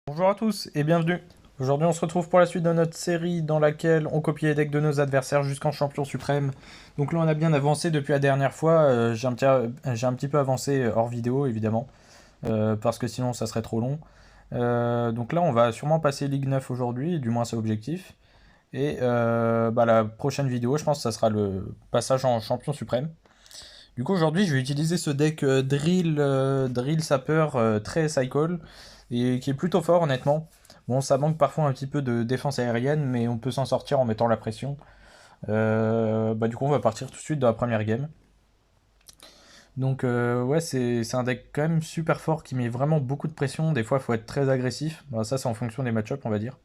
Bonjour à tous et bienvenue. Aujourd'hui on se retrouve pour la suite de notre série dans laquelle on copie les decks de nos adversaires jusqu'en champion suprême. Donc là on a bien avancé depuis la dernière fois, j'ai un petit peu avancé hors vidéo évidemment, parce que sinon ça serait trop long. Donc là on va sûrement passer Ligue 9 aujourd'hui, du moins c'est l'objectif. Et la prochaine vidéo je pense que ça sera le passage en champion suprême. Du coup aujourd'hui je vais utiliser ce deck Drill Sapper très cycle et qui est plutôt fort honnêtement. Bon, ça manque parfois un petit peu de défense aérienne, mais on peut s'en sortir en mettant la pression. Du coup, on va partir tout de suite dans la première game. Donc, ouais, c'est un deck quand même super fort qui met vraiment beaucoup de pression. Des fois, il faut être très agressif. Bon, ça, c'est en fonction des match-ups, on va dire.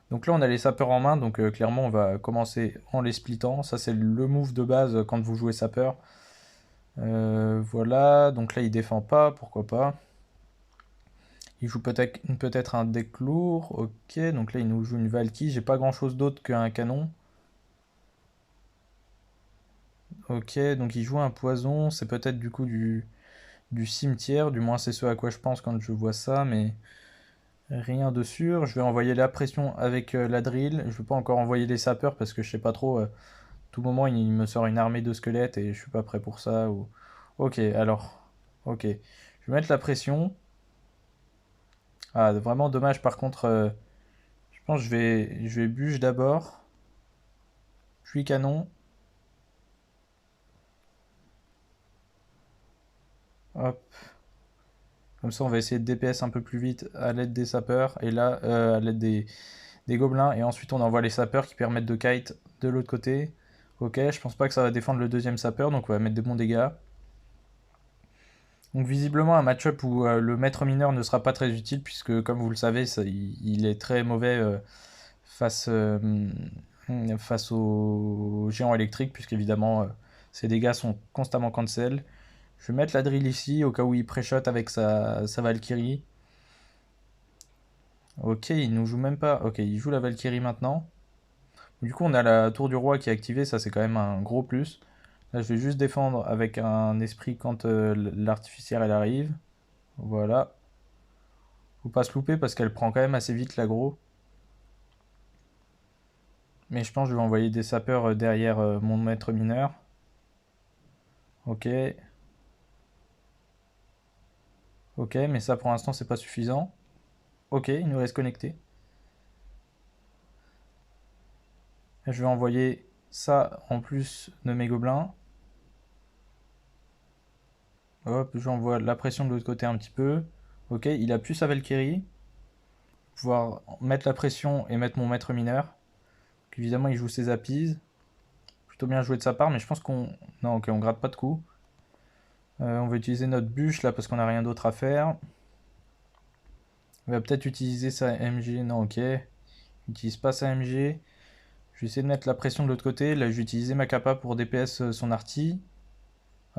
Donc là, on a les sapeurs en main, donc clairement, on va commencer en les splittant. Ça, c'est le move de base quand vous jouez sapeur. Voilà, donc là, il défend pas, pourquoi pas. Il joue peut-être un deck lourd, ok, donc là il nous joue une Valky, j'ai pas grand chose d'autre qu'un canon. Ok, donc il joue un poison, c'est peut-être du coup du cimetière, du moins c'est ce à quoi je pense quand je vois ça, mais rien de sûr. Je vais envoyer la pression avec la drill, je vais pas encore envoyer les sapeurs parce que je sais pas trop, tout moment il me sort une armée de squelettes et je suis pas prêt pour ça. Ok, alors, ok, je vais mettre la pression. Ah, vraiment dommage par contre, je pense que je vais bûche d'abord. Puis canon. Hop. Comme ça, on va essayer de DPS un peu plus vite à l'aide des sapeurs. Et là, à l'aide des gobelins. Et ensuite, on envoie les sapeurs qui permettent de kite de l'autre côté. Ok, je pense pas que ça va défendre le deuxième sapeur. Donc, on va mettre des bons dégâts. Donc, visiblement, un match-up où le maître mineur ne sera pas très utile. Puisque, comme vous le savez, il est très mauvais face, face aux géants électriques. Puisqu'évidemment, ses dégâts sont constamment cancel. Je vais mettre la drill ici au cas où il pré-shot avec sa Valkyrie. Ok, il nous joue même pas. Ok, il joue la Valkyrie maintenant. Du coup, on a la tour du roi qui est activée, ça c'est quand même un gros plus. Là, je vais juste défendre avec un esprit quand l'artificière elle arrive. Voilà. Faut pas se louper parce qu'elle prend quand même assez vite l'aggro. Mais je pense que je vais envoyer des sapeurs derrière mon maître mineur. Ok. Ok, mais ça pour l'instant c'est pas suffisant. Ok, il nous reste connecté. Je vais envoyer ça en plus de mes gobelins. Hop, j'envoie la pression de l'autre côté un petit peu. Ok, il a plus sa Valkyrie. Pouvoir mettre la pression et mettre mon maître mineur. Donc, évidemment, il joue ses appises. Plutôt bien joué de sa part, mais je pense qu'on... Non, ok, on gratte pas de coups. On va utiliser notre bûche là parce qu'on n'a rien d'autre à faire. On va peut-être utiliser sa MG. Non, ok. N'utilise pas sa MG. Je vais essayer de mettre la pression de l'autre côté. Là, je vais utiliser ma capa pour DPS son arty.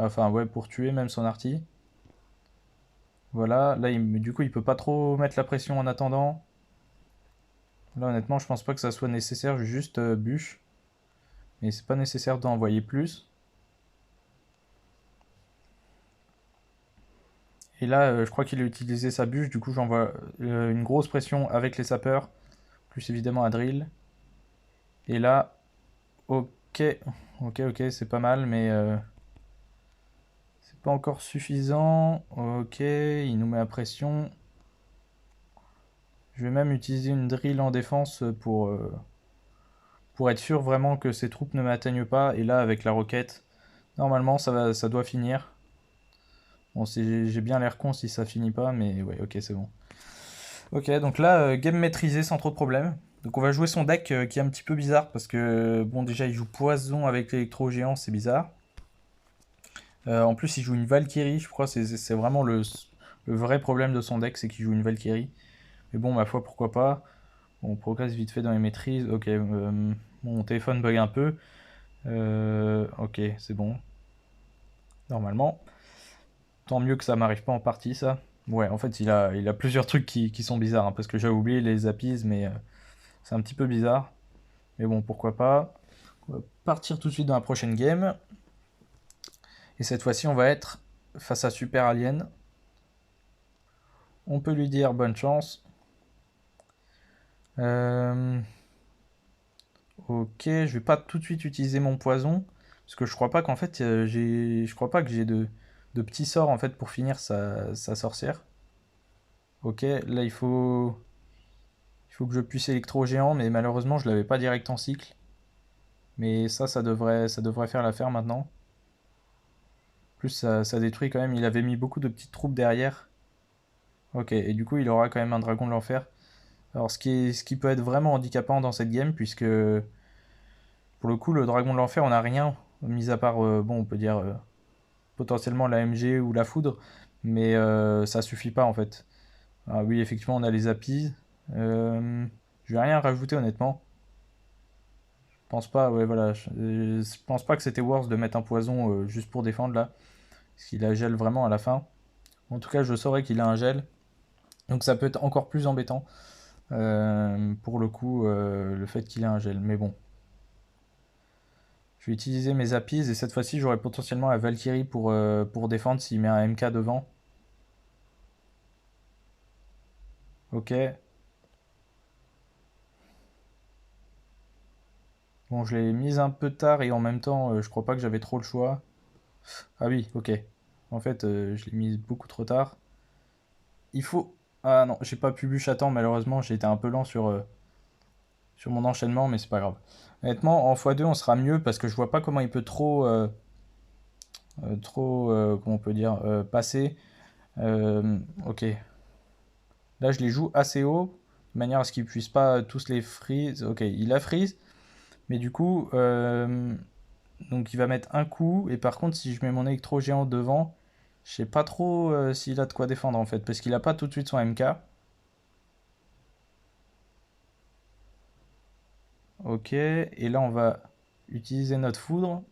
Enfin, ouais, pour tuer même son arty. Voilà, là, du coup, il peut pas trop mettre la pression en attendant. Là, honnêtement, je pense pas que ça soit nécessaire. Je vais juste bûche. Mais c'est pas nécessaire d'en envoyer plus. Et là, je crois qu'il a utilisé sa bûche. Du coup, j'envoie une grosse pression avec les sapeurs. Plus évidemment à drill. Et là, ok. Ok, c'est pas mal, mais c'est pas encore suffisant. Ok, il nous met à pression. Je vais même utiliser une drill en défense pour être sûr vraiment que ces troupes ne m'atteignent pas. Et là, avec la roquette, normalement, ça doit finir. Bon, j'ai bien l'air con si ça finit pas, mais ouais, ok, c'est bon. Ok, donc là, game maîtrisé sans trop de problèmes. Donc on va jouer son deck qui est un petit peu bizarre parce que, bon, déjà, il joue poison avec l'électro-géant, c'est bizarre. En plus, il joue une Valkyrie, je crois, c'est vraiment le vrai problème de son deck, c'est qu'il joue une Valkyrie. Mais bon, ma foi, pourquoi pas. Bon, on progresse vite fait dans les maîtrises. Ok, mon téléphone bug un peu. Ok, c'est bon. Normalement. Tant mieux que ça m'arrive pas en partie, ça. Ouais, en fait, il a plusieurs trucs qui sont bizarres, hein, parce que j'ai oublié les appies, mais c'est un petit peu bizarre. Mais bon, pourquoi pas. On va partir tout de suite dans la prochaine game. Et cette fois-ci, on va être face à Super Alien. On peut lui dire bonne chance. Euh, ok, je vais pas tout de suite utiliser mon poison. Parce que je crois pas qu'en fait, je crois pas que j'ai de petits sorts en fait pour finir sa sorcière. Ok, là il faut que je puisse électro-géant, mais malheureusement je l'avais pas direct en cycle. Mais ça devrait faire l'affaire maintenant. Plus ça détruit quand même, il avait mis beaucoup de petites troupes derrière. Ok, et du coup il aura quand même un dragon de l'enfer. Alors ce qui peut être vraiment handicapant dans cette game, puisque pour le coup le dragon de l'enfer on n'a rien, mis à part, bon on peut dire potentiellement la MG ou la foudre, mais ça suffit pas en fait. Ah oui effectivement on a les apis. Je vais rien rajouter honnêtement. Je pense pas, ouais voilà, je pense pas que c'était worth de mettre un poison juste pour défendre là, parce qu'il a gel vraiment à la fin. En tout cas je saurais qu'il a un gel, donc ça peut être encore plus embêtant. Pour le coup, le fait qu'il ait un gel. Mais bon, je vais utiliser mes apis et cette fois-ci, j'aurai potentiellement la Valkyrie pour défendre s'il met un MK devant. Ok. Bon, je l'ai mise un peu tard et en même temps, je crois pas que j'avais trop le choix. Ah oui, ok. En fait, je l'ai mise beaucoup trop tard. Il faut. Ah non, j'ai pas pu bûche à temps, malheureusement, j'ai été un peu lent sur mon enchaînement, mais c'est pas grave. Honnêtement, en x2, on sera mieux parce que je vois pas comment il peut comment on peut dire, passer. Ok. Là, je les joue assez haut, de manière à ce qu'ils puissent pas tous les freeze. Ok, il a freeze, mais du coup, donc il va mettre un coup. Et par contre, si je mets mon électro géant devant, je sais pas trop s'il a de quoi défendre en fait, parce qu'il a pas tout de suite son MK. Ok, et là on va utiliser notre foudre.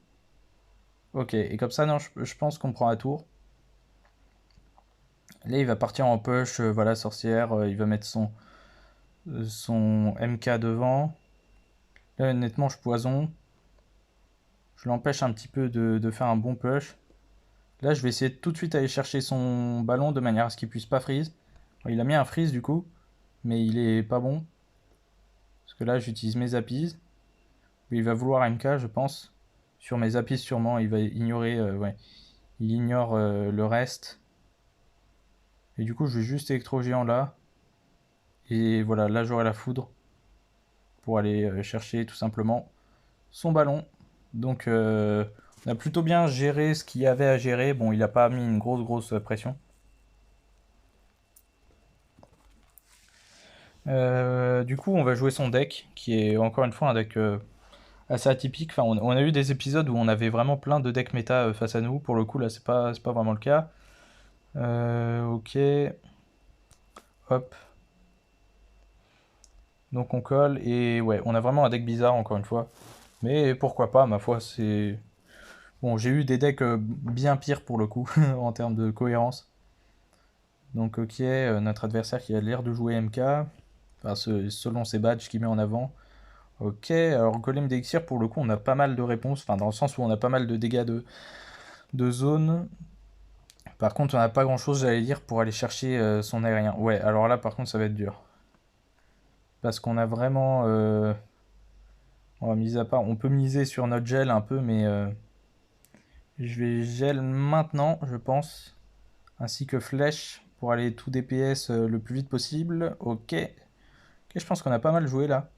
Ok, et comme ça, non, je pense qu'on prend un tour. Là, il va partir en push, voilà, sorcière, il va mettre son MK devant. Là, honnêtement, je poison. Je l'empêche un petit peu de faire un bon push. Là, je vais essayer de tout de suite aller chercher son ballon de manière à ce qu'il puisse pas freeze. Bon, il a mis un freeze du coup, mais il est pas bon. Parce que là, j'utilise mes apis. Il va vouloir MK, je pense. Sur mes apis, sûrement, il va ignorer. Ouais, il ignore le reste. Et du coup, je vais juste électro géant là. Et voilà, là, j'aurai la foudre pour aller chercher tout simplement son ballon. Donc, on a plutôt bien géré ce qu'il y avait à gérer. Bon, il n'a pas mis une grosse pression. Du coup, on va jouer son deck, qui est encore une fois un deck assez atypique. Enfin, on a eu des épisodes où on avait vraiment plein de decks méta face à nous. Pour le coup, là, c'est pas vraiment le cas. Ok, hop. Donc on colle et ouais, on a vraiment un deck bizarre encore une fois. Mais pourquoi pas, ma foi, c'est... Bon, j'ai eu des decks bien pires pour le coup, en termes de cohérence. Donc ok, notre adversaire qui a l'air de jouer MK, enfin, selon ses badges qu'il met en avant. Ok, alors Golem d'Elixir, pour le coup, on a pas mal de réponses, enfin dans le sens où on a pas mal de dégâts de zone. Par contre, on n'a pas grand-chose, j'allais dire, pour aller chercher son aérien. Ouais, alors là, par contre, ça va être dur. Parce qu'on a vraiment... on va miser à part, on peut miser sur notre gel un peu, mais je vais gel maintenant, je pense. Ainsi que flèche pour aller tout DPS le plus vite possible. Ok. Ok, je pense qu'on a pas mal joué là.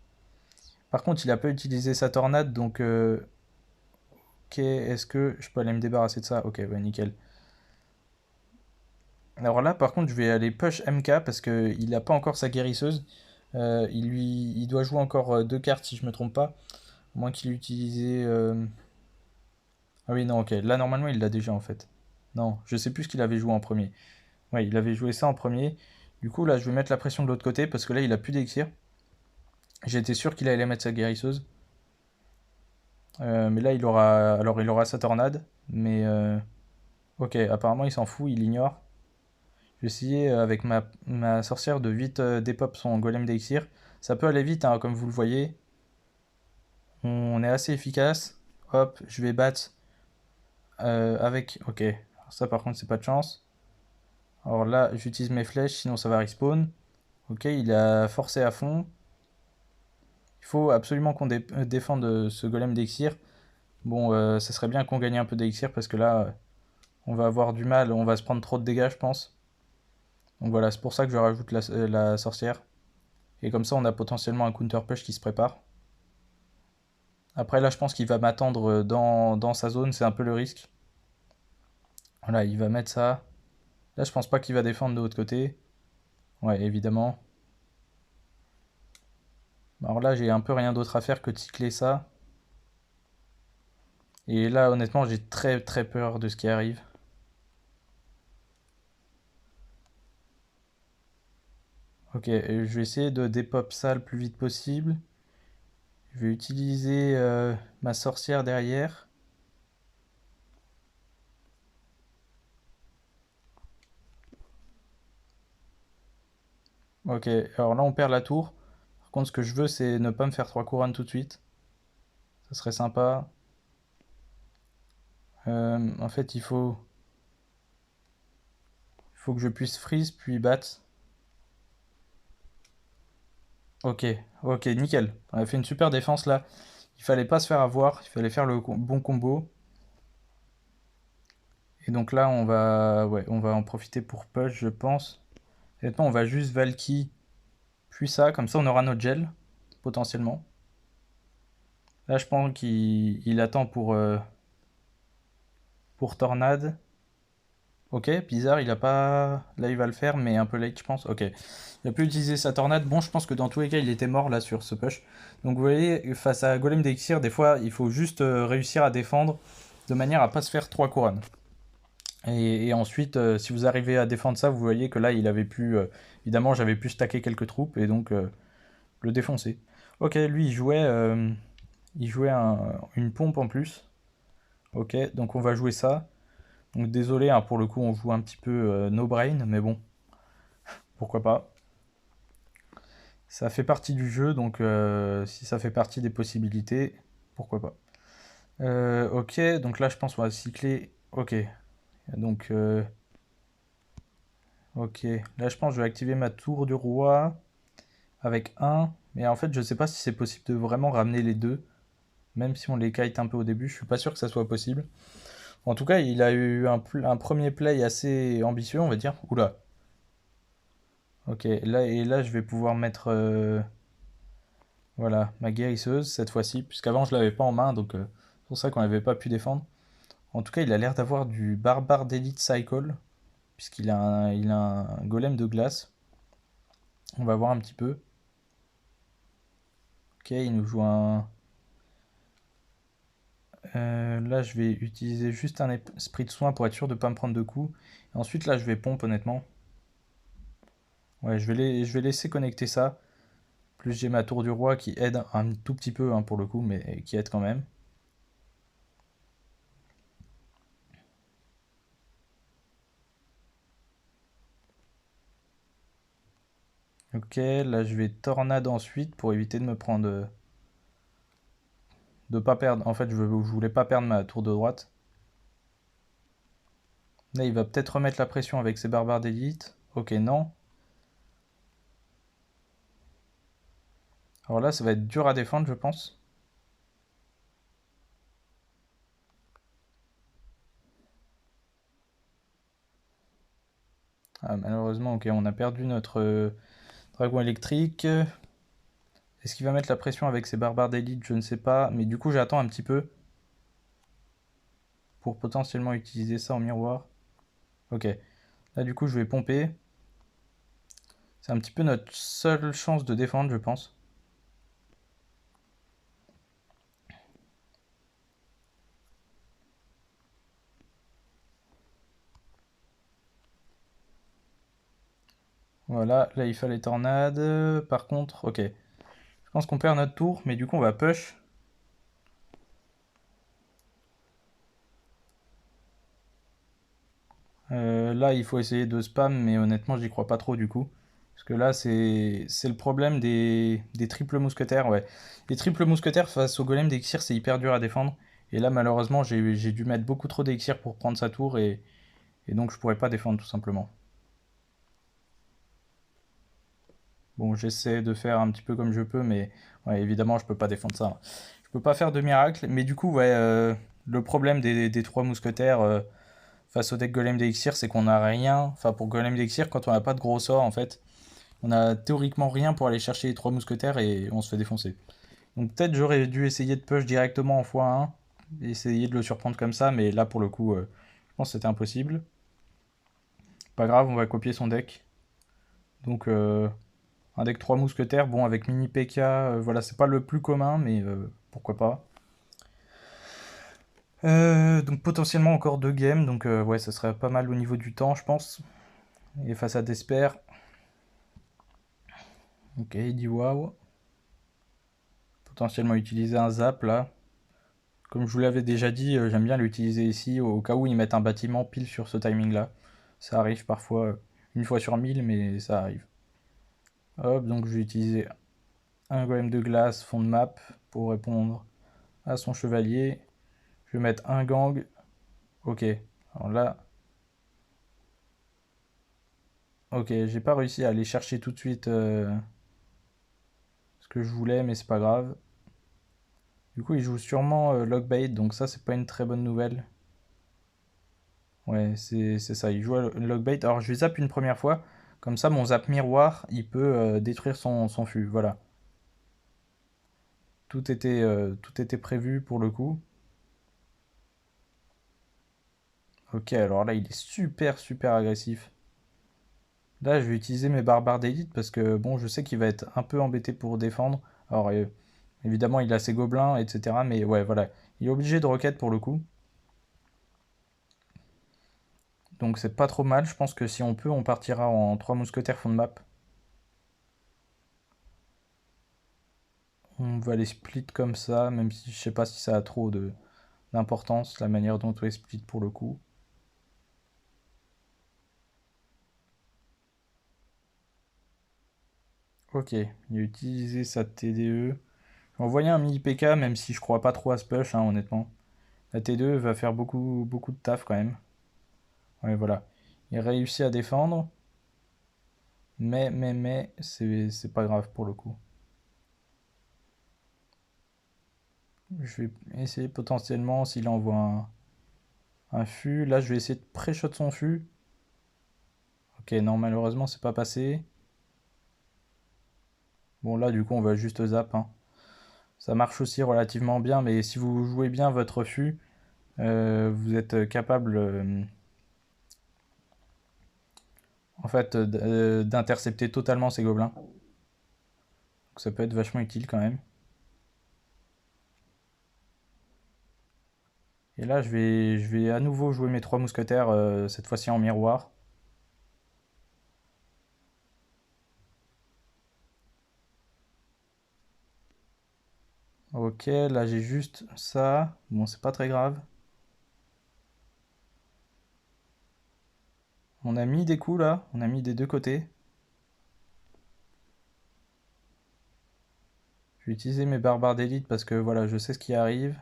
Par contre, il a pas utilisé sa tornade, donc... ok, est-ce que je peux aller me débarrasser de ça? Ok, ouais, nickel. Alors là, par contre, je vais aller push MK parce qu'il n'a pas encore sa guérisseuse. Il doit jouer encore deux cartes si je me trompe pas. À moins qu'il ait utilisé... Ah oui, non, ok. Là, normalement, il l'a déjà en fait. Non, je sais plus ce qu'il avait joué en premier. Ouais, il avait joué ça en premier. Du coup, là, je vais mettre la pression de l'autre côté parce que là, il a plus d'élixir. J'étais sûr qu'il allait mettre sa guérisseuse. Mais là, il aura... Alors, il aura sa tornade. Mais... ok, apparemment, il s'en fout, il ignore. Je vais essayer avec ma sorcière de vite dépop son golem d'élixir. Ça peut aller vite, hein, comme vous le voyez. On est assez efficace. Hop, je vais battre avec... Ok, alors ça par contre c'est pas de chance. Alors là, j'utilise mes flèches, sinon ça va respawn. Ok, il a forcé à fond. faut absolument qu'on défende ce golem d'Exir. Bon, ça serait bien qu'on gagne un peu d'Exir parce que là, on va avoir du mal, on va se prendre trop de dégâts, je pense. Donc voilà, c'est pour ça que je rajoute la sorcière. Et comme ça, on a potentiellement un counter push qui se prépare. Après, là, je pense qu'il va m'attendre dans sa zone, c'est un peu le risque. Voilà, il va mettre ça. Là, je pense pas qu'il va défendre de l'autre côté. Ouais, évidemment. Alors là, j'ai un peu rien d'autre à faire que de cycler ça. Et là, honnêtement, j'ai très très peur de ce qui arrive. Ok, je vais essayer de dépop ça le plus vite possible. Je vais utiliser ma sorcière derrière. Ok, alors là on perd la tour. Par contre, ce que je veux, c'est ne pas me faire 3 couronnes tout de suite. Ça serait sympa. En fait, il faut que je puisse freeze puis battre. Ok, ok, nickel. On a fait une super défense là. Il fallait pas se faire avoir, il fallait faire le bon combo. Et donc là, ouais, on va en profiter pour push, je pense. Honnêtement, on va juste Valky, puis ça, comme ça on aura notre gel, potentiellement. Là, je pense qu'il attend pour Tornade. Ok, bizarre, il a pas. Là, il va le faire, mais un peu late, je pense. Ok. Il a pu utiliser sa tornade. Bon, je pense que dans tous les cas, il était mort là sur ce push. Donc, vous voyez, face à Golem d'Exir, des fois, il faut juste réussir à défendre de manière à pas se faire 3 couronnes. Et ensuite, si vous arrivez à défendre ça, vous voyez que là, il avait pu. Évidemment, j'avais pu stacker quelques troupes et donc le défoncer. Ok, lui, il jouait une pompe en plus. Ok, donc on va jouer ça. Donc désolé, hein, pour le coup, on joue un petit peu no brain, mais bon, pourquoi pas. Ça fait partie du jeu, donc si ça fait partie des possibilités, pourquoi pas. Ok, donc là, je pense qu'on va cycler. Ok, donc ok. Là, je pense que je vais activer ma tour du roi avec un. Mais en fait, je sais pas si c'est possible de vraiment ramener les deux. Même si on les kite un peu au début, je suis pas sûr que ça soit possible. En tout cas, il a eu un premier play assez ambitieux, on va dire. Oula. Ok, là et là, je vais pouvoir mettre voilà ma guérisseuse cette fois-ci, puisqu'avant je l'avais pas en main, donc c'est pour ça qu'on n'avait pas pu défendre. En tout cas, il a l'air d'avoir du barbare d'élite cycle, puisqu'il a un golem de glace. On va voir un petit peu. Ok, il nous joue un. Là, je vais utiliser juste un esprit de soin pour être sûr de ne pas me prendre de coups. Et ensuite, là, je vais pompe honnêtement. Ouais, je vais laisser connecter ça. Plus j'ai ma tour du roi qui aide un tout petit peu hein, pour le coup, mais qui aide quand même. Ok, là je vais tornade ensuite pour éviter de me prendre. De pas perdre. En fait, je voulais pas perdre ma tour de droite. Là, il va peut-être remettre la pression avec ses barbares d'élite. Ok, non. Alors là, ça va être dur à défendre, je pense. Ah, malheureusement, ok, on a perdu notre dragon électrique. Est-ce qu'il va mettre la pression avec ses barbares d'élite? Je ne sais pas. Mais du coup, j'attends un petit peu pour potentiellement utiliser ça en miroir. Ok. Là, du coup, je vais pomper. C'est un petit peu notre seule chance de défendre, je pense. Voilà, là il fallait tornade. Par contre, ok. Je pense qu'on perd notre tour, mais du coup on va push. Là il faut essayer de spam, mais honnêtement j'y crois pas trop du coup. Parce que là c'est le problème des triples mousquetaires, ouais. Les triples mousquetaires face au golem d'Exir c'est hyper dur à défendre. Et là malheureusement j'ai dû mettre beaucoup trop d'Exir pour prendre sa tour et donc je pourrais pas défendre tout simplement. Bon, j'essaie de faire un petit peu comme je peux, mais ouais, évidemment, je peux pas défendre ça. Je peux pas faire de miracle, mais du coup, ouais, le problème des trois mousquetaires face au deck Golem d'Elixir, c'est qu'on a rien. Enfin, pour Golem d'Elixir, quand on n'a pas de gros sort, en fait, on a théoriquement rien pour aller chercher les trois mousquetaires et on se fait défoncer. Donc peut-être j'aurais dû essayer de push directement en x1, essayer de le surprendre comme ça, mais là pour le coup, je pense que c'était impossible. Pas grave, on va copier son deck. Donc un deck 3 mousquetaires, bon avec mini PK, voilà, c'est pas le plus commun, mais pourquoi pas. Donc potentiellement encore 2 games, donc ouais, ça serait pas mal au niveau du temps, je pense. Et face à Despair. Ok, il dit waouh. Potentiellement utiliser un zap là. Comme je vous l'avais déjà dit, j'aime bien l'utiliser ici au cas où ils mettent un bâtiment pile sur ce timing là. Ça arrive parfois, une fois sur 1000, mais ça arrive. Hop, donc je vais utiliser un golem de glace, fond de map, pour répondre à son chevalier. Je vais mettre un gang. Ok, alors là, ok, j'ai pas réussi à aller chercher tout de suite ce que je voulais, mais c'est pas grave. Du coup, il joue sûrement Lockbait, donc ça, c'est pas une très bonne nouvelle. Ouais, c'est ça, il joue à Lockbait. Alors, je vais zap une première fois, comme ça, mon zap miroir, il peut détruire son fût. Voilà. Tout était prévu pour le coup. Ok, alors là, il est super, super agressif. Là, je vais utiliser mes barbares d'élite parce que, bon, je sais qu'il va être un peu embêté pour défendre. Alors, évidemment, il a ses gobelins, etc. Mais ouais, voilà. Il est obligé de requête pour le coup. Donc, c'est pas trop mal. Je pense que si on peut, on partira en 3 mousquetaires fond de map. On va les split comme ça, même si je sais pas si ça a trop d'importance, la manière dont on les split pour le coup. Ok, il a utilisé sa TDE. J'ai envoyé un mini PK, même si je crois pas trop à ce push, hein, honnêtement. La T2 va faire beaucoup, beaucoup de taf quand même. Ouais, voilà. Il réussit à défendre, mais, c'est pas grave pour le coup. Je vais essayer potentiellement s'il envoie un fût. Là, je vais essayer de pré-shot son fût. Ok, non, malheureusement, c'est pas passé. Bon, là, du coup, on va juste zap, hein. Ça marche aussi relativement bien, mais si vous jouez bien votre fût, vous êtes capable, en fait, d'intercepter totalement ces gobelins. Donc ça peut être vachement utile quand même. Et là, je vais à nouveau jouer mes trois mousquetaires, cette fois-ci en miroir. Ok, là j'ai juste ça. Bon, c'est pas très grave. On a mis des coups là, on a mis des deux côtés. Je vais utiliser mes barbares d'élite parce que voilà, je sais ce qui arrive.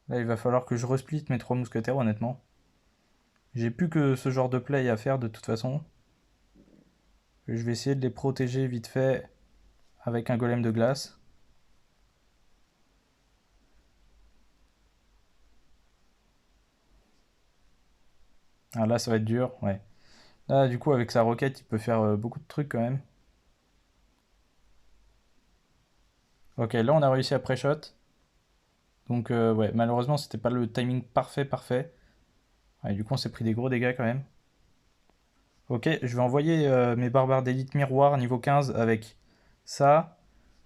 Là, il va falloir que je resplit mes trois mousquetaires, honnêtement. J'ai plus que ce genre de play à faire de toute façon. Je vais essayer de les protéger vite fait avec un golem de glace. Ah là, ça va être dur, ouais. Là, du coup, avec sa roquette, il peut faire beaucoup de trucs quand même. Ok, là, on a réussi à pré-shot. Donc, ouais, malheureusement, c'était pas le timing parfait, parfait. Ouais, du coup, on s'est pris des gros dégâts quand même. Ok, je vais envoyer mes barbares d'élite miroir niveau 15 avec ça.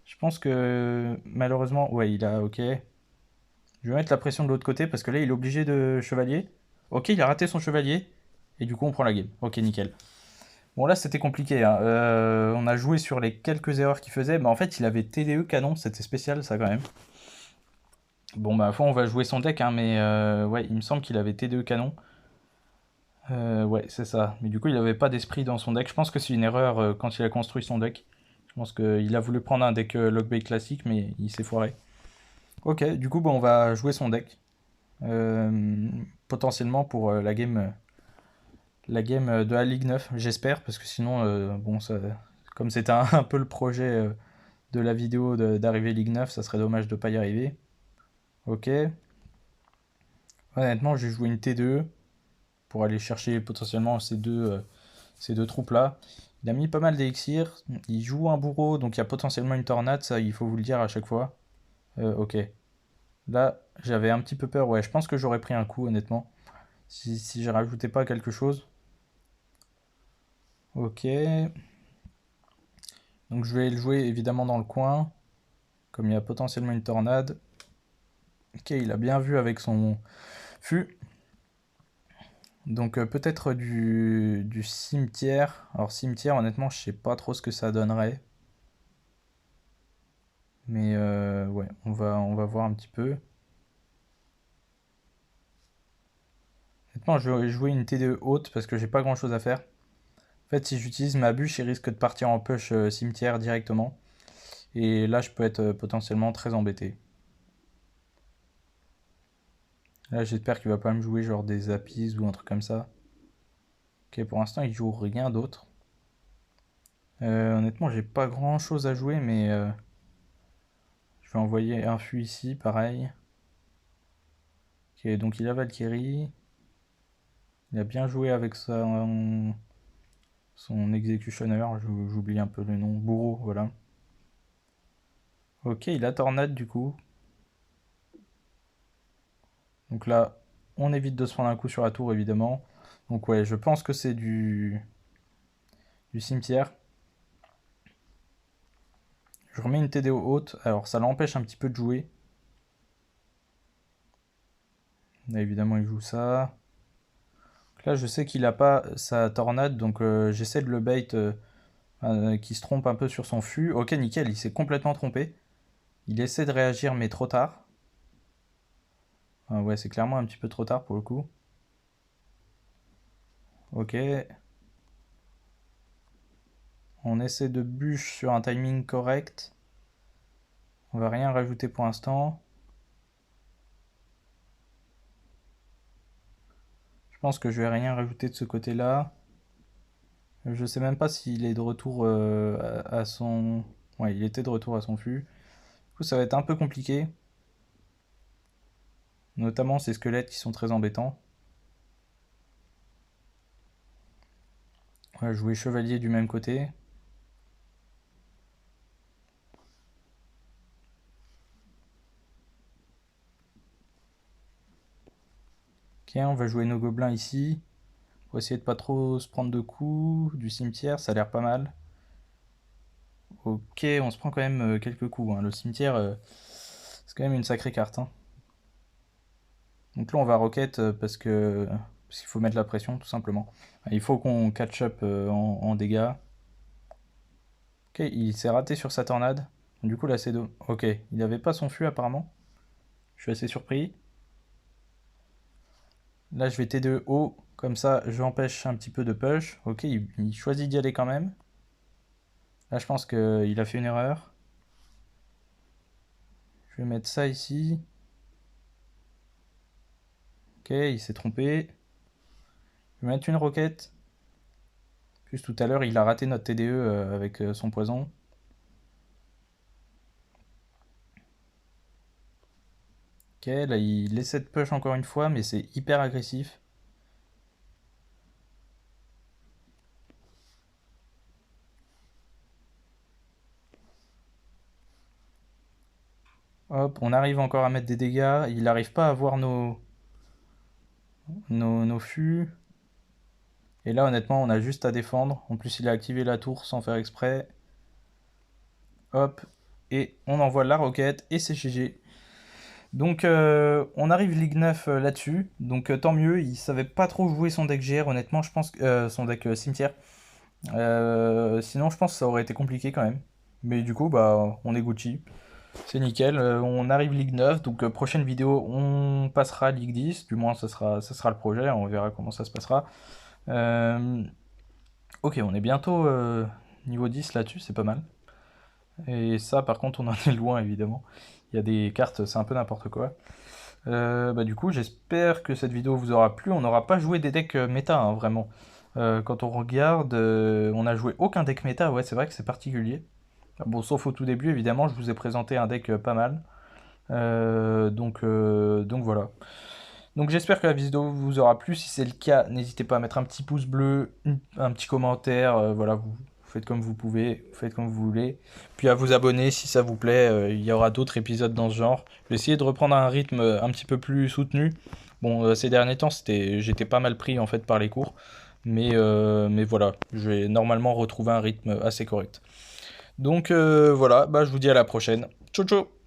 Je pense que malheureusement, ouais, il a. Ok. Je vais mettre la pression de l'autre côté parce que là, il est obligé de chevalier. Ok, il a raté son chevalier. Et du coup, on prend la game. Ok, nickel. Bon, là, c'était compliqué, hein. On a joué sur les quelques erreurs qu'il faisait. Mais en fait, il avait TDE canon. C'était spécial, ça, quand même. Bon, bah, à fois, on va jouer son deck, hein. Mais ouais, il me semble qu'il avait TDE canon. Ouais, c'est ça. Mais du coup, il avait pas d'esprit dans son deck. Je pense que c'est une erreur quand il a construit son deck. Je pense qu'il a voulu prendre un deck Lockbait classique, mais il s'est foiré. Ok, du coup, bon, on va jouer son deck. Potentiellement pour la game la game de la Ligue 9, j'espère, parce que sinon, bon, ça, comme c'était un peu le projet de la vidéo d'arriver Ligue 9, ça serait dommage de pas y arriver. Ok. Honnêtement, j'ai joué une T2 pour aller chercher potentiellement ces deux troupes-là. Il a mis pas mal d'élixir, il joue un bourreau, donc il y a potentiellement une tornade, ça il faut vous le dire à chaque fois. Ok. Là, j'avais un petit peu peur, ouais, je pense que j'aurais pris un coup, honnêtement, si je rajoutais pas quelque chose. Ok. Donc je vais le jouer évidemment dans le coin, comme il y a potentiellement une tornade. Ok, il a bien vu avec son fût. Donc peut-être du cimetière. Alors cimetière, honnêtement, je sais pas trop ce que ça donnerait. Mais ouais, on va voir un petit peu. Honnêtement, je vais jouer une T2 haute parce que j'ai pas grand chose à faire. En fait, si j'utilise ma bûche, il risque de partir en push cimetière directement. Et là, je peux être potentiellement très embêté. Là, j'espère qu'il va pas me jouer genre des apis ou un truc comme ça. Ok, pour l'instant, il joue rien d'autre. Honnêtement, j'ai pas grand chose à jouer, mais je vais envoyer un fût ici, pareil. Ok, donc il a Valkyrie. Il a bien joué avec son executioner, j'oublie un peu le nom. Bourreau, voilà. Ok, il a Tornade du coup. Donc là, on évite de se prendre un coup sur la tour, évidemment. Donc ouais, je pense que c'est du cimetière. Je remets une TDO haute, alors ça l'empêche un petit peu de jouer. Là, évidemment, il joue ça. Donc là, je sais qu'il a pas sa tornade, donc j'essaie de le bait qui se trompe un peu sur son fût. Ok, nickel, il s'est complètement trompé. Il essaie de réagir, mais trop tard. Ah ouais, c'est clairement un petit peu trop tard pour le coup. Ok. On essaie de bûche sur un timing correct. On va rien rajouter pour l'instant. Je pense que je vais rien rajouter de ce côté-là. Je sais même pas s'il est de retour à son... Ouais, il était de retour à son fût. Du coup, ça va être un peu compliqué. Notamment ces squelettes qui sont très embêtants. On va jouer chevalier du même côté. Ok, on va jouer nos gobelins ici. Pour essayer de pas trop se prendre de coups. Du cimetière, ça a l'air pas mal. Ok, on se prend quand même quelques coups, hein. Le cimetière, c'est quand même une sacrée carte, hein. Donc là, on va rocket parce qu'il faut mettre la pression, tout simplement. Il faut qu'on catch up en dégâts. Ok, il s'est raté sur sa tornade. Du coup, là, c'est... Ok, il n'avait pas son fût, apparemment. Je suis assez surpris. Là, je vais T2 haut. Comme ça, je empêche un petit peu de push. Ok, il choisit d'y aller quand même. Là, je pense qu'il a fait une erreur. Je vais mettre ça ici. Ok, il s'est trompé. Je vais mettre une roquette. Juste tout à l'heure, il a raté notre TDE avec son poison. Ok, là, il essaie de push encore une fois, mais c'est hyper agressif. Hop, on arrive encore à mettre des dégâts. Il n'arrive pas à voir nos fûts. Et là, honnêtement, on a juste à défendre. En plus, il a activé la tour sans faire exprès. Hop, et on envoie la roquette, et c'est GG. Donc, on arrive Ligue 9 là-dessus. Donc, tant mieux. Il savait pas trop jouer son deck GR, honnêtement. Je pense que son deck cimetière. Sinon, je pense que ça aurait été compliqué quand même. Mais du coup, bah, on est Gucci. C'est nickel. On arrive Ligue 9. Donc, prochaine vidéo, on passera Ligue 10. Du moins, ça sera le projet. On verra comment ça se passera. Euh, ok, on est bientôt niveau 10 là-dessus. C'est pas mal. Et ça, par contre, on en est loin, évidemment. Il y a des cartes, c'est un peu n'importe quoi. Bah, du coup, j'espère que cette vidéo vous aura plu. On n'aura pas joué des decks méta, hein, vraiment. Quand on regarde, on a joué aucun deck méta, ouais, c'est vrai que c'est particulier. Bon, sauf au tout début, évidemment, je vous ai présenté un deck pas mal. Donc voilà. Donc j'espère que la vidéo vous aura plu. Si c'est le cas, n'hésitez pas à mettre un petit pouce bleu, un petit commentaire. Voilà, vous faites comme vous pouvez, vous faites comme vous voulez. Puis à vous abonner si ça vous plaît. Il y aura d'autres épisodes dans ce genre. Je vais essayer de reprendre un rythme un petit peu plus soutenu. Bon, ces derniers temps, j'étais pas mal pris en fait par les cours. Mais voilà, je vais normalement retrouver un rythme assez correct. Donc voilà, bah, je vous dis à la prochaine. Ciao ciao!